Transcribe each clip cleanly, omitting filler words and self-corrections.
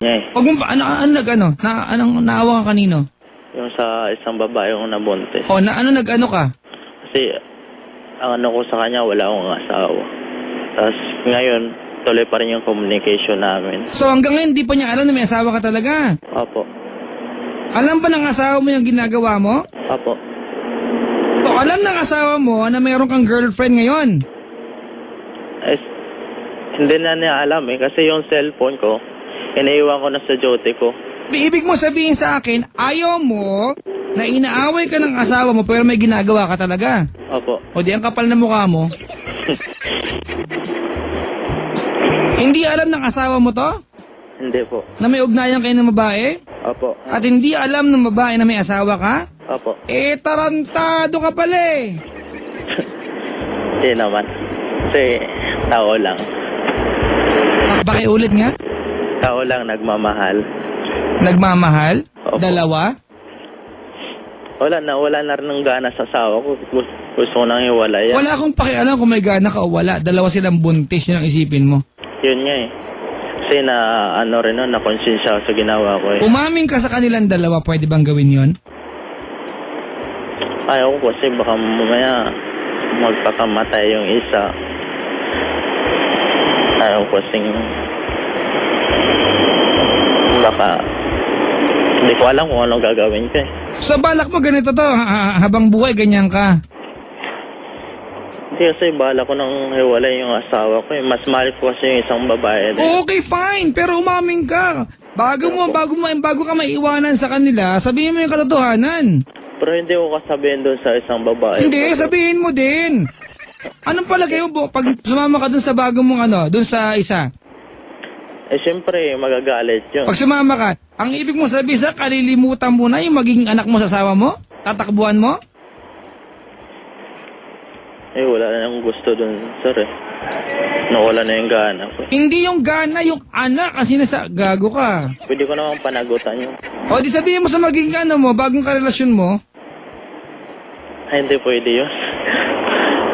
niya eh. Wag mo ba, anong naawa ka kanino? Yung sa isang babae yung nabuntis. O, nag-ano ka? Kasi, ang ano ko sa kanya, wala akong asawa. Tapos, ngayon, tuloy pa rin yung communication namin. So, hanggang ngayon, di pa niya alam na may asawa ka talaga? Opo. Alam ba ng asawa mo yung ginagawa mo? Opo. So, alam ng asawa mo na mayroon kang girlfriend ngayon? Eh, hindi na niya alam eh. Kasi yung cellphone ko, iniiwan ko na sa duty ko. Ibig mo sabihin sa akin, ayaw mo na inaaway ka ng asawa mo pero may ginagawa ka talaga? Opo. O di ang kapal na mukha mo? Hindi alam ng asawa mo to? Hindi po. Na may ugnayan kayo ng babae? Opo. At hindi alam ng babae na may asawa ka? Opo. Eh, tarantado ka pala eh. Hindi naman. Kasi tao lang. Pakiulit nga? Tao lang nagmamahal. Nagmamahal? Opo. Dalawa? Wala na rin ng gana sa asawa ko. Gusto ko nang hiwalay. Wala akong pakialam kung may gana ka o wala. Dalawa silang buntis, yun ang isipin mo. Yun nga eh. Kasi na-konsensya sa ginawa ko eh. Umaming ka sa kanilang dalawa, pwede bang gawin yun? Ayaw ko kasi baka mamaya magpakamatay yung isa. Ayaw ko kasing baka hindi ko alam kung anong gagawin ko eh. So balak mo ganito to, habang buhay ganyan ka? Hindi kasi balak ko nang hiwalay yung asawa ko eh. Mas mahal ko kasi yung isang babae din. Okay, fine, pero umaming ka. Bago ka maiiwanan sa kanila, sabihin mo yung katotohanan. Pero hindi ko kasabihin doon sa isang babae. Hindi, sabihin mo din. Anong palagay mo pag sumama ka doon sa bago mong doon sa isa? Eh siyempre, magagalit yun. Pag sumama ka, ang ibig mo sabihin sa kalilimutan mo na yung magiging anak mo sa asawa mo? Tatakbuhan mo? Eh, wala na yung gusto dun, sir eh. Nawala na yung gana ko. Hindi yung gana, yung anak. Kasi gago ka. Pwede ko naman panagutan yun. O, di sabihin mo sa magiging mo, bagong karelasyon mo. Ay, hindi pwede yun.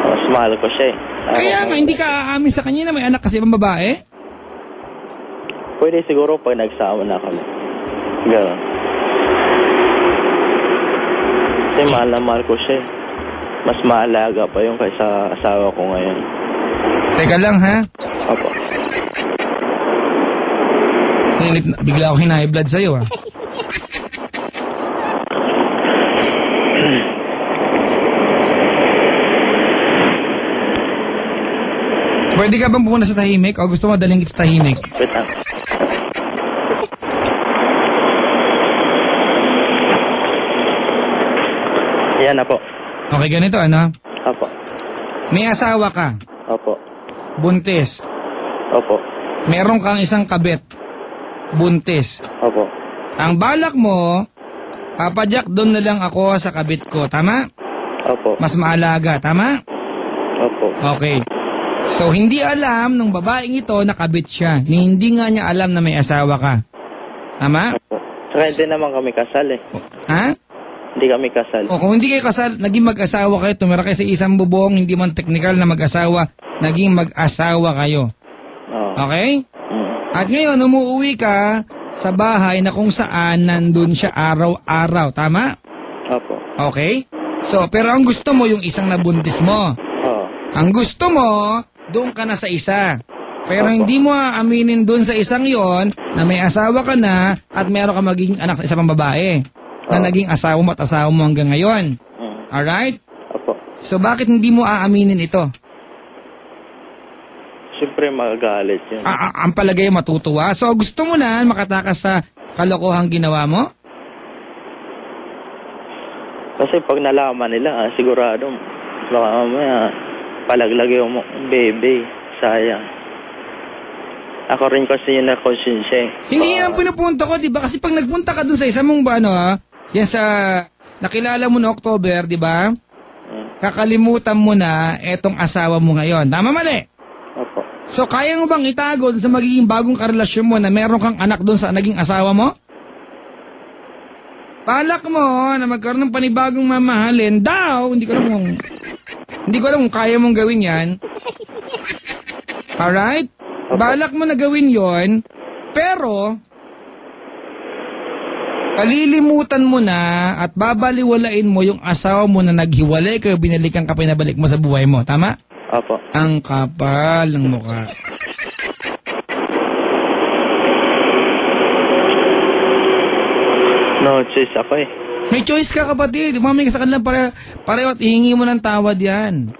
Mas mahal ko siya eh. Kaya nga, hindi ka aamin sa kanya na may anak kasi ibang babae? Pwede siguro pag nagsama na kami. Gano'n. Kasi mahal na mahal ko siya eh. Mas maalaga pa yung kaysa asawa ko ngayon. Teka lang ha? Opo. Bigla ako hina-high blood sa'yo ha? Pwede ka bang pumunta sa tahimik o gusto mo daling kita sa tahimik? Wait lang. Yan na po. Okay, ganito Opo. May asawa ka. Opo. Buntis. Opo. Meron kang isang kabit. Buntis. Opo. Ang balak mo, papadyak doon na lang ako sa kabit ko. Tama? Opo. Mas maalaga. Tama? Opo. Okay. So, hindi alam ng babaeng ito na kabit siya. Hindi nga niya alam na may asawa ka. Tama? Opo. Saka hindi naman kami kasal eh. Ha? Hindi kami kasal. O kung hindi kayo kasal, naging mag-asawa kayo, tumira kayo sa isang bubong, hindi man technical na mag-asawa, naging mag-asawa kayo. Oo. Okay? At ngayon, umuwi ka sa bahay na kung saan nandun siya araw-araw. Tama? Opo. Okay? So, pero ang gusto mo yung isang nabuntis mo. Oo. Ang gusto mo, doon ka na sa isa. Pero hindi mo aaminin doon sa isang yon na may asawa ka na at meron ka magiging anak sa isa pang babae na naging asawa mo at asawa mo hanggang ngayon. Alright? Opo. So bakit hindi mo aaminin ito? Siyempre magagalit yun. Ang palagay matutuwa. So gusto mo na makatakas sa kalokohang ginawa mo? Kasi pag nalaman nila, sigurado, baka mamaya palaglag yung baby. Sayang. Ako rin kasi yung nakonsensya eh. Hindi yan ang pinupunta ko, di ba? Kasi pag nagpunta ka dun sa isa mong yan sa nakilala mo na October, di ba? Kakalimutan mo na etong asawa mo ngayon. Tama mali? Opo. So kaya mo bang itago sa magiging bagong karelasyon mo na meron kang anak dun sa naging asawa mo? Balak mo na magkaroon ng panibagong mamahalin daw, hindi ko alam kung kaya mong gawin yan. Alright? Balak mo na gawin yon, pero Kalilimutan mo na at babaliwalain mo yung asawa mo na naghiwalay kayo, binalikan ka, pinabalik mo sa buhay mo. Tama? Opo. Ang kapal ng mukha. No choice ako eh. May choice ka, kapatid. Umami ka sa kanila pareho at ihingi mo ng tawad yan.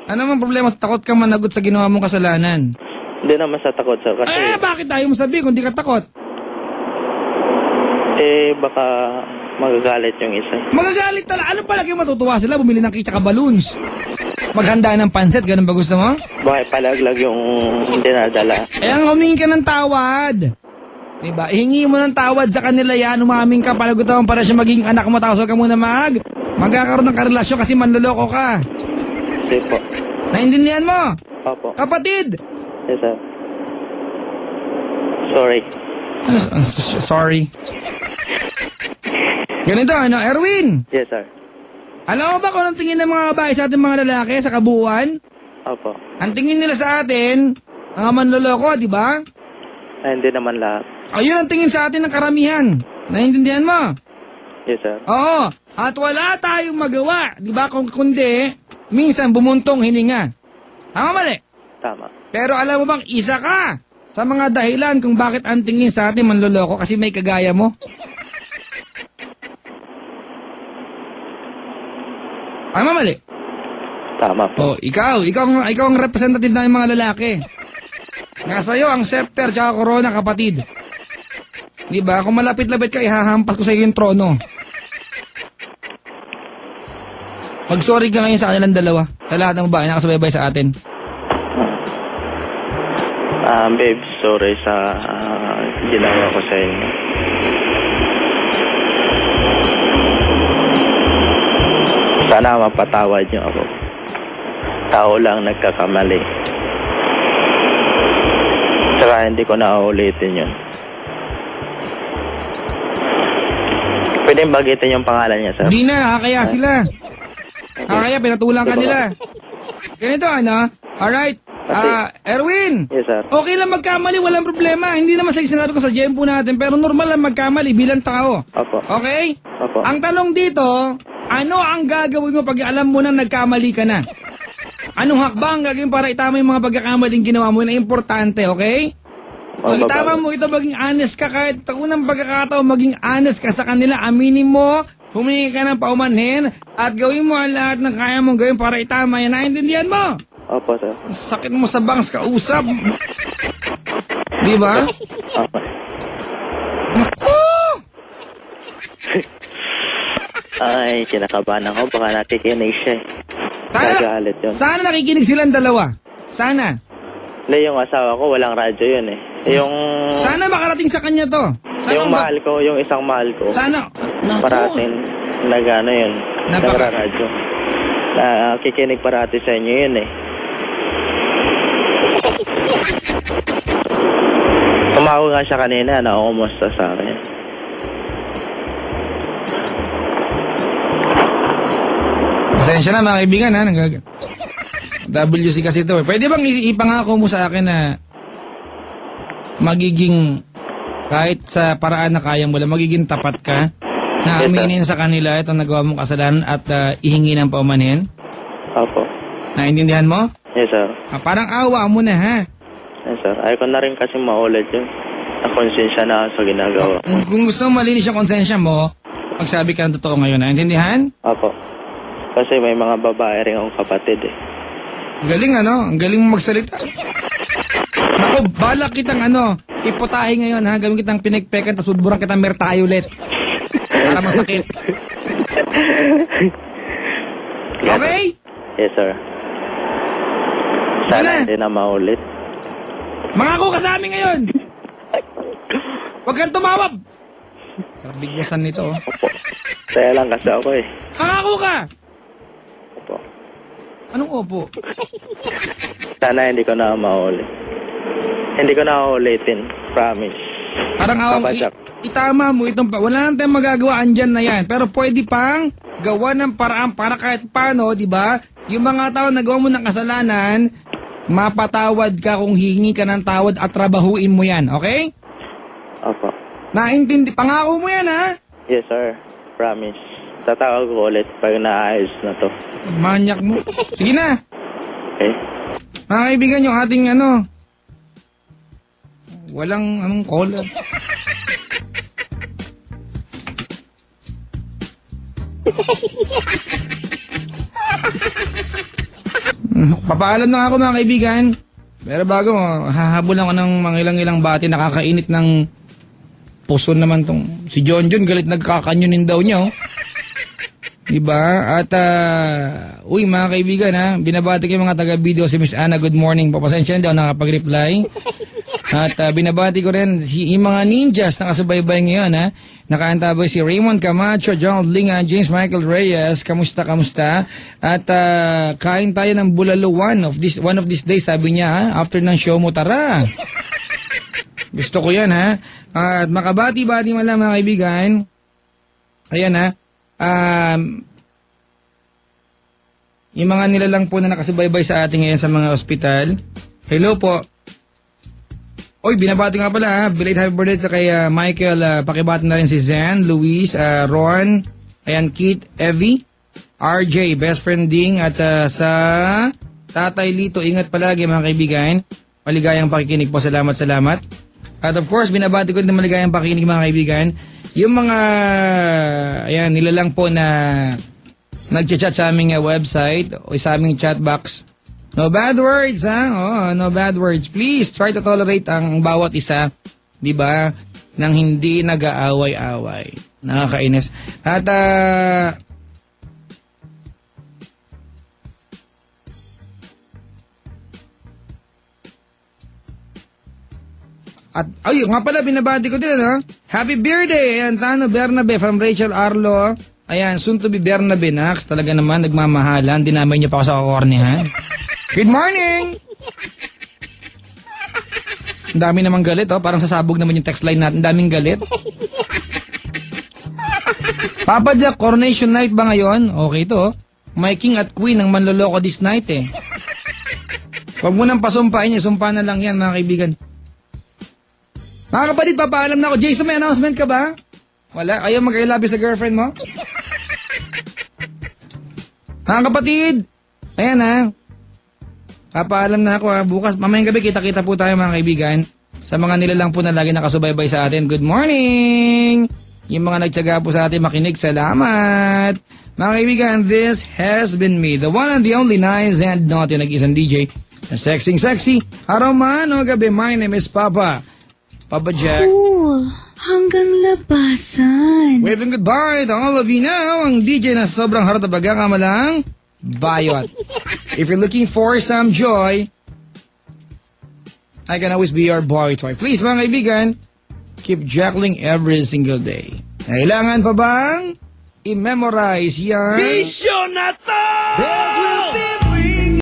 Ano man problema? Takot ka managot sa ginawa mong kasalanan. Hindi naman sa takot, sir. Kasi, Bakit tayo mo sabihin kung di ka takot? baka magagalit yung isa. Magagalit talaga. Ano palagi matutuwa sila? Bumili ng kitsa ka balloons. Maghanda ng pansit. Ganun ba gusto mo? Bakit palaglag yung dinadala? Ang humingi ka ng tawad. Diba? Ihingi mo ng tawad sa kanila yan. Umaming ka. Palagot mo para siya maging anak mo. Tapos huwag ka muna magkakaroon ng karelasyon kasi manloloko ka. Hindi po. Naintindihan mo? Opo. Kapatid! Yes, sir. Sorry. Sorry. Ganito, Erwin? Yes, sir. Alam mo ba kung anong tingin ng mga babae sa ating mga lalaki sa kabuuan? Opo. Ang tingin nila sa atin, mga manloloko, di ba? Hindi naman lahat. Ayun ang tingin sa atin ng karamihan. Naintindihan mo? Yes, sir. Oo. At wala tayong magawa, di ba? Kundi, minsan bumuntong hininga. Tama mali? Tama. Pero alam mo bang isa ka sa mga dahilan kung bakit ang tingin sa atin manloloko kasi may kagaya mo? Tama mali? Tama po. Oh, ikaw ang representative ng mga lalaki. Nasa iyo ang scepter tsaka corona, kapatid. Di ba? Kung malapit-lapit ka, ihahampas ko sa iyo yung trono. Mag-sorry ka ngayon sa kanilang dalawa. Sa lahat ng babae nakasubaybay sa atin. Babe, sorry sa ginawa ko sa inyo. Sana mapatawad niyo ako. Tao lang nagkakamali. Saka hindi ko na uulitin yun. Pwede bagitin yung pangalan niya, sir? Hindi na, kaya sila. Kaya pinatulang ka nila. Ganito, Alright. Erwin. Yes, sir. Okay lang magkamali, walang problema. Hindi naman sa sinabi ko sa jempo natin, pero normal lang magkamali bilang tao. Opo. Okay? Opo. Ang tanong dito, ano ang gagawin mo pag alam mo na nagkamali ka na? Anong hakbang gagawin para itama yung mga pagkakamaling ginawa mo na importante, okay? Kung itama mo ito, maging honest ka kahit unang pagkakataon, maging honest ka sa kanila, aminin mo, humingi ka ng paumanhin, at gawin mo ang lahat ng kaya mong gawin para itama yan. Naintindihan mo? Opo, sir. Ang sakit mo sa bangs kausap. Di ba? Opo. Naku! Ay, kinakabahan ako. Baka nakikinig siya. Nagalit yun. Sana nakikinig silang dalawa. Sana. Hindi, yung asawa ko, walang radyo yun eh. Yung... Sana makarating sa kanya to. Sana yung mahal ko, yung isang mahal ko. Sana. Naku. Parating, nagano yun. Nagraradyo. Kikinig parati sa inyo yun eh. Tumawag nga siya kanina na kumusta sa akin. Pasensya na mga kaibigan ha. WC kasi ito eh. Pwede bang ipangako mo sa akin na magiging kahit sa paraan na kaya mo lang, magiging tapat ka na aminin sa kanila itong nagawa mong kasalanan at ihingi ng paumanhin? Opo. Naintindihan mo? Yes, sir. Parang awa mo na ha. Yes, sir. Ayaw ko na rin kasi maulit yun. Nakonsensya na sa ginagawa. Kung gusto mo malinis yung konsensya mo, magsabi ka ng totoo ngayon. Naintindihan? Opo. Kasi may mga babae rin akong kapatid eh. Ang galing ang galing mo magsalita. Naku, balak kitang iputahe ngayon ha. Gawin kitang pinagpekan, tapos udburan kitang mertayo ulit. Para masakit. Okay? Yes, sir. Sana hindi na maulit. Mangako ka sa amin ngayon. Huwag kang tumawag. Biglasan nito. Opo. Saya lang kasi ako eh. Mangako ka. Opo. Anong opo? Sana hindi ko na maulit. Hindi ko na uulitin. Promise. Parang itama mo itong wala nang tayong magagawa, andyan na yan. Pero pwede pang gawa ng paraan para kahit paano, di ba? Yung mga tao na gawa mo ng kasalanan, mapatawad ka kung hingi ka ng tawad at trabahuin mo yan, okay? Opo. Pangako mo yan ha? Yes, sir. Promise. Tatawag ko ulit pag naayos na to. Manyak mo. Sige na. Okay? Mga kaibigan, yung ating walang caller. Papaalam na ako mga kaibigan. Pero bago, hahabol ako ng mga ilang bati, nakakainit ng puso naman tong si John galit nagkakanyunin daw niya. Diba? At, mga kaibigan binabati ko yung mga taga-video si Miss Anna, good morning. Papasensya na daw nakapag-reply. At binabati ko rin yung mga ninjas na kasubaybay ngayon Nakaantabay si Raymond Camacho, John Linga, James Michael Reyes. Kamusta? At kain tayo ng bulalo one of these days, sabi niya after ng show mo, tara. Gusto ko yan At makabati-bati man lang mga kaibigan. Ayan yung mga nilalang po na nakasubaybay sa ating ngayon sa mga ospital. Hello po. Oy, binabati nga pala belated happy birthday sa kay Michael. Pakibati na rin si Zen, Luis, Ron, ayan, Kit, Evie, RJ, best friend Ding, at sa Tatay Lito, ingat palagi mga kaibigan. Maligayang pakikinig po, salamat. At of course, binabati ko din maligayang pakikinig mga kaibigan. Yung mga, nilalang po na nagchat-chat sa aming website o sa aming chat box. No bad words, no bad words. Please try to tolerate ang bawat isa, 'di ba? Nang hindi nag-aaway-away. Nakakainis. At ayun nga pala, binabati ko din Happy birthday! Ayan, Tano Bernabe from Rachel Arlo. Ayan, soon to be Bernabe, Nax. Talaga naman, nagmamahalan. Dinamay niyo pa ako sa kakornihan. Good morning! Ang dami namang galit, Parang sasabog naman yung text line natin. Ang daming galit. Papa Jack, coronation night ba ngayon? Okay to, My king at queen ang manloloko this night, Huwag mo nang pasumpain niya. Sumpa na lang yan, mga kaibigan. Mga kapatid, papaalam na ako. Jason, may announcement ka ba? Wala? Ayaw mag-I love you sa girlfriend mo? Mga kapatid, ayan papaalam na ako bukas, mamayang gabi, kita-kita po tayo mga kaibigan. Sa mga nilalang po na lagi nakasubaybay sa atin, good morning! Yung mga nagtyaga po sa atin makinig, salamat! Mga kaibigan, this has been me, the one and the only nice and naughty nag-isang DJ, na sexy, araw man o gabi, my name is Papa Jack. Hanggang labasan. Waving goodbye to all of you now, ang DJ na sobrang harap na bagakamalang Bayot. If you're looking for some joy, I can always be your boy toy. Please mga kaibigan, keep juggling every single day. Kailangan pa bang i-memorize yan? Bisyo na to! This will be